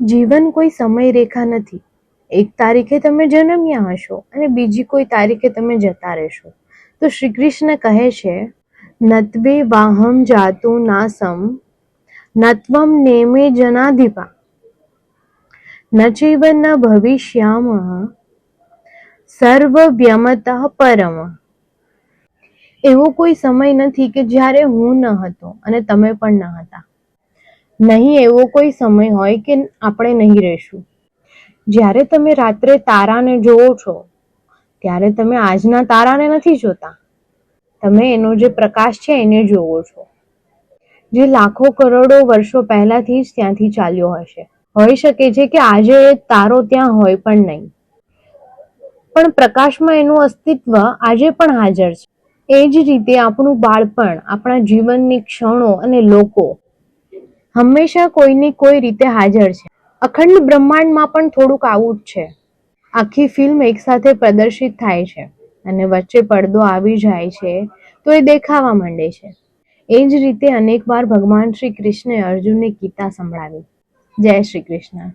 જીવન કોઈ સમય રેખા નથી. એક તારીખે તમે જન્મ્યા હશો અને બીજી કોઈ તારીખે તમે જતા રહેશો. તો શ્રી કૃષ્ણ કહે છે, નત્વે વાહમ જાતું નાસમ નત્વમ નેમે જનાધિપા નચૈવ ન ભવિષ્યામ સર્વવ્યમતઃ પરમ. એવો કોઈ સમય નથી કે જ્યારે હું ન હતો અને તમે પણ ન હતા. નહીં એવો કોઈ સમય હોય કે આપણે નહીં રહેશું. જ્યારે તમે રાત્રે તારાને જોવો છો ત્યારે તમે આજના તારાને નથી જોતા. તમે એનો જે પ્રકાશ છે એને જોવો છો, જે લાખો કરોડો વર્ષો પહેલાથી જ ત્યાંથી ચાલ્યો હશે. હોઈ શકે છે કે આજે એ તારો ત્યાં હોય પણ નહીં, પણ પ્રકાશમાં એનું અસ્તિત્વ આજે પણ હાજર છે. એ જ રીતે આપણું બાળપણ, આપણા જીવનની ક્ષણો અને લોકો હંમેશા કોઈની કોઈ રીતે હાજર છે. અખંડ બ્રહ્માંડમાં પણ થોડુંક આવું જ છે. આખી ફિલ્મ એકસાથે પ્રદર્શિત થાય છે અને વચ્ચે પડદો આવી જાય છે તો એ દેખાવા માંડે છે. એ જ રીતે અનેક વાર ભગવાન શ્રી કૃષ્ણે અર્જુનને ગીતા સંભળાવી. જય શ્રી કૃષ્ણ.